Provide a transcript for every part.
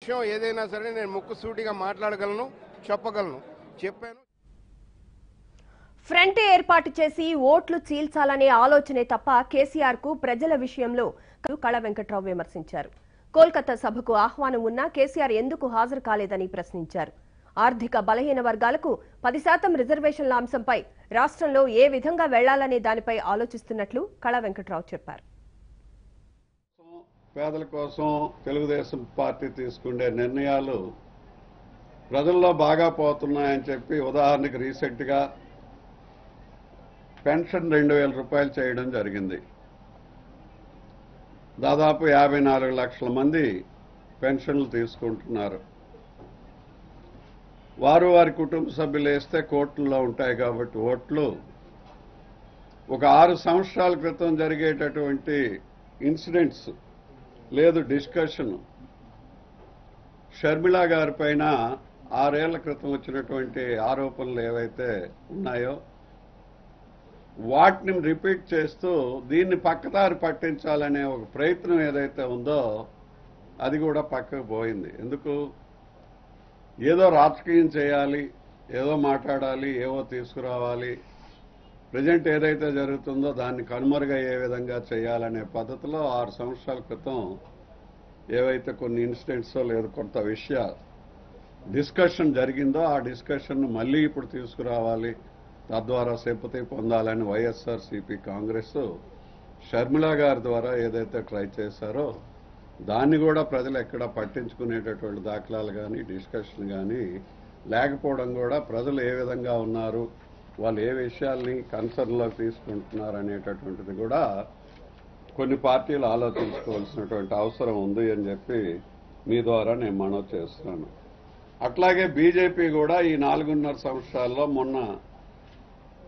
విషయం ఏదైనా సరే నేను ముక్కుసూటిగా మాట్లాడగలను, చెప్పగలను. చెప్పాను. ఫ్రంట్ ఏర్పాటు చేసి ఓట్లు చీల్చాలనే ఆలోచనే తప్ప కేసీఆర్ కు ప్రజల విషయంలో కళ వెంకట్రావు విమర్శించారు. కోల్కతా సభకు ఆహ్వానం ఉన్నా కేసీఆర్ ఎందుకు హాజరు కాలేదని ప్రశ్నించారు. ఆర్థిక బలహీన వర్గాలకు 10% రిజర్వేషన్ల అంశంపై రాష్ట్రంలో ఏ విధంగా వెళ్లాలనే దానిపై ఆలోచిస్తున్నట్లు కళ వెంకట్రావు చెప్పారు. పేదల కోసం తెలుగుదేశం పార్టీ తీసుకునే నిర్ణయాలు ప్రజల్లో బాగా పోతున్నాయని చెప్పి ఉదాహరణకు రీసెంట్గా పెన్షన్ 2,000 రూపాయలు చేయడం జరిగింది. దాదాపు 54 లక్షల మంది పెన్షన్లు తీసుకుంటున్నారు. వారి కుటుంబ సభ్యులు వేస్తే కోట్లలో ఉంటాయి కాబట్టి ఓట్లు ఒక 6 సంవత్సరాల క్రితం జరిగేటటువంటి ఇన్సిడెంట్స్ లేదు డిస్కషన్ షర్మిళ గారి పైన 6 ఏళ్ల క్రితం వచ్చినటువంటి ఆరోపణలు ఏవైతే ఉన్నాయో వాటిని రిపీట్ చేస్తూ దీన్ని పక్కదారి పట్టించాలనే ఒక ప్రయత్నం ఏదైతే ఉందో అది కూడా పక్కకు పోయింది. ఎందుకు? ఏదో రాజకీయం చేయాలి, ఏదో మాట్లాడాలి, ఏవో తీసుకురావాలి, ప్రజెంట్ ఏదైతే జరుగుతుందో దాన్ని కనుమరుగయ్యే విధంగా చేయాలనే పద్ధతిలో 6 సంవత్సరాల క్రితం ఏవైతే కొన్ని ఇన్సిడెంట్స్ లేదు కొంత విషయ డిస్కషన్ జరిగిందో ఆ డిస్కషన్ మళ్ళీ ఇప్పుడు తీసుకురావాలి, తద్వారా సింపతి పొందాలని వైఎస్ఆర్సీపీ కాంగ్రెస్ షర్మిళ గారి ద్వారా ఏదైతే ట్రై చేశారో దాన్ని కూడా ప్రజలు ఎక్కడ పట్టించుకునేటటువంటి దాఖలాలు కానీ డిస్కషన్ కానీ లేకపోవడం కూడా ప్రజలు ఏ విధంగా ఉన్నారు, వాళ్ళు ఏ విషయాల్ని కన్సర్న్లోకి తీసుకుంటున్నారు అనేటటువంటిది కూడా కొన్ని పార్టీలు ఆలోచించుకోవాల్సినటువంటి అవసరం ఉంది అని చెప్పి మీ ద్వారా నేను మనవి చేస్తున్నాను. అట్లాగే బీజేపీ కూడా ఈ 4.5 సంవత్సరాల్లో మొన్న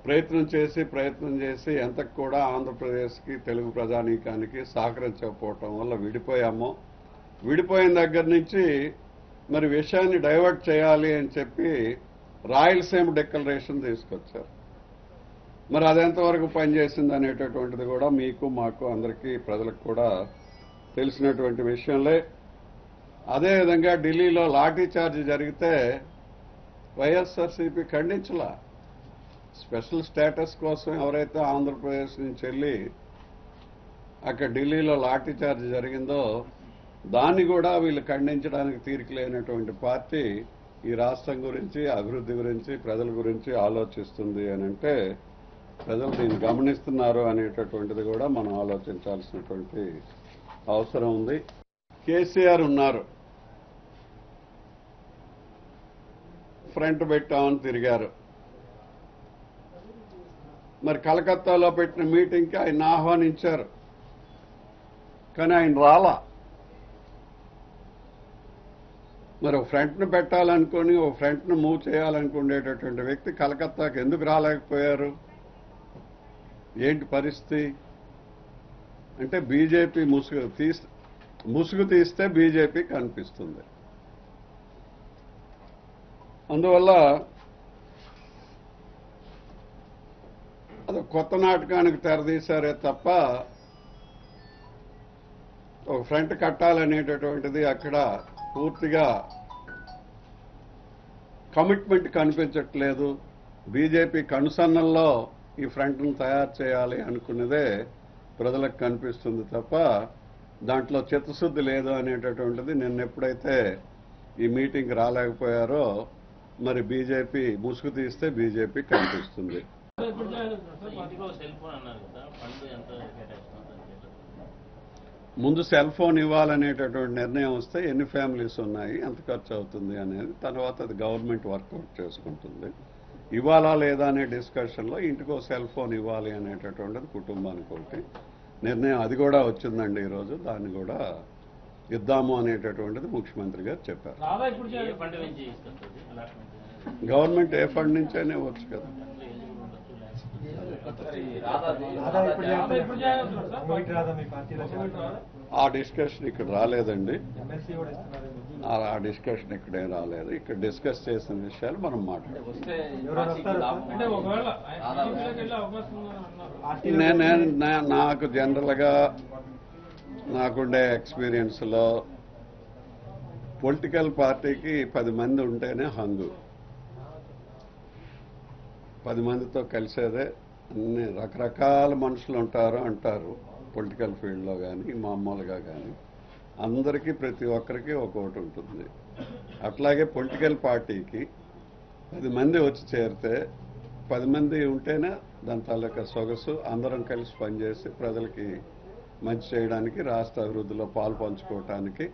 ప్రయత్నం చేసి ఎంతకు కూడా ఆంధ్రప్రదేశ్కి తెలుగు ప్రజానీకానికి సహకరించకపోవటం వల్ల విడిపోయాము. విడిపోయిన దగ్గర నుంచి మరి విషయాన్ని డైవర్ట్ చేయాలి అని చెప్పి రాయలసీమ డిక్లరేషన్ తీసుకొచ్చారు. మరి అదెంతవరకు పనిచేసింది అనేటటువంటిది కూడా మీకు మాకు అందరికీ ప్రజలకు కూడా తెలిసినటువంటి విషయంలే. అదేవిధంగా ఢిల్లీలో లాఠీ చార్జ్ జరిగితే వైఎస్ఆర్సీపీ ఖండించలా. స్పెషల్ స్టేటస్ కోసం ఎవరైతే ఆంధ్రప్రదేశ్ నుంచి వెళ్ళి అక్కడ ఢిల్లీలో లాఠీ చార్జ్ జరిగిందో దాన్ని కూడా వీళ్ళు ఖండించడానికి తీరిక లేనటువంటి పార్టీ ఈ రాష్ట్రం గురించి, అభివృద్ధి గురించి, ప్రజల గురించి ఆలోచిస్తుంది అని అంటే ప్రజలు దీన్ని గమనిస్తున్నారు అనేటటువంటిది కూడా మనం ఆలోచించాల్సినటువంటి అవసరం ఉంది. కేసీఆర్ ఉన్నారు, ఫ్రంట్ పెట్టామని తిరిగారు. మరి కలకత్తాలో పెట్టిన మీటింగ్కి ఆయన ఆహ్వానించారు, కానీ ఆయన రాలా. మరి ఒక ఫ్రంట్ను పెట్టాలనుకుని ఒక ఫ్రంట్ను మూవ్ చేయాలనుకునేటటువంటి వ్యక్తి కలకత్తాకి ఎందుకు రాలేకపోయారు? ఏంటి పరిస్థితి అంటే బీజేపీ ముసుగు తీస్తే బీజేపీ కనిపిస్తుంది. అందువల్ల అది కొత్త నాటకానికి తెరదీశారే తప్ప ఒక ఫ్రంట్ కట్టాలనేటటువంటిది అక్కడ పూర్తిగా కమిట్మెంట్ కనిపించట్లేదు. బీజేపీ కనుసన్నల్లో ఈ ఫ్రంట్ను తయారు చేయాలి అనుకున్నదే ప్రజలకు కనిపిస్తుంది తప్ప దాంట్లో చిత్తశుద్ధి లేదు అనేటటువంటిది నిన్న ఎప్పుడైతే ఈ మీటింగ్కి రాలేకపోయారో మరి బీజేపీ ముసుగు తీస్తే బీజేపీ కనిపిస్తుంది. ముందు సెల్ ఫోన్ ఇవ్వాలనేటటువంటి నిర్ణయం వస్తే ఎన్ని ఫ్యామిలీస్ ఉన్నాయి, ఎంత ఖర్చు అవుతుంది అనేది తర్వాత అది గవర్నమెంట్ వర్కౌట్ చేసుకుంటుంది. ఇవ్వాలా లేదా అనే డిస్కషన్లో ఇంటికో సెల్ ఫోన్ ఇవ్వాలి అనేటటువంటిది కుటుంబానికి ఒకటి నిర్ణయం, అది కూడా వచ్చిందండి ఈరోజు. దాన్ని కూడా ఇద్దాము అనేటటువంటిది ముఖ్యమంత్రి గారు చెప్పారు. గవర్నమెంట్ ఏ ఫండ్ నుంచైనా ఇవ్వచ్చు కదా. ఆ డిస్కషన్ ఇక్కడ రాలేదండి, ఆ డిస్కషన్ ఇక్కడే రాలేదు. ఇక్కడ డిస్కస్ చేసిన విషయాలు మనం మాట్లాడాలి. నాకు జనరల్గా నాకుండే ఎక్స్పీరియన్స్లో పొలిటికల్ పార్టీకి 10 మంది ఉంటేనే హంగు. 10 మందితో కలిసేదే. అన్ని రకరకాల మనుషులు ఉంటారు అంటారు పొలిటికల్ ఫీల్డ్లో కానీ మామూలుగా కానీ. అందరికీ ప్రతి ఒక్కరికి ఒక్కొక్కటి ఉంటుంది. అట్లాగే పొలిటికల్ పార్టీకి 10 మంది వచ్చి చేరితే 10 మంది ఉంటేనే దాని తాలూకా సొగసు. అందరం కలిసి పనిచేసి ప్రజలకి మంచి చేయడానికి, రాష్ట్ర అభివృద్ధిలో పాలు పంచుకోవటానికి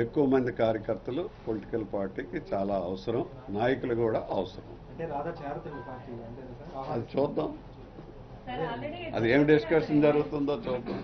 ఎక్కువ మంది కార్యకర్తలు పొలిటికల్ పార్టీకి చాలా అవసరం. నాయకులు కూడా అవసరం. అది చూద్దాం. అది ఏం డిస్కషన్ జరుగుతుందో చూద్దాం.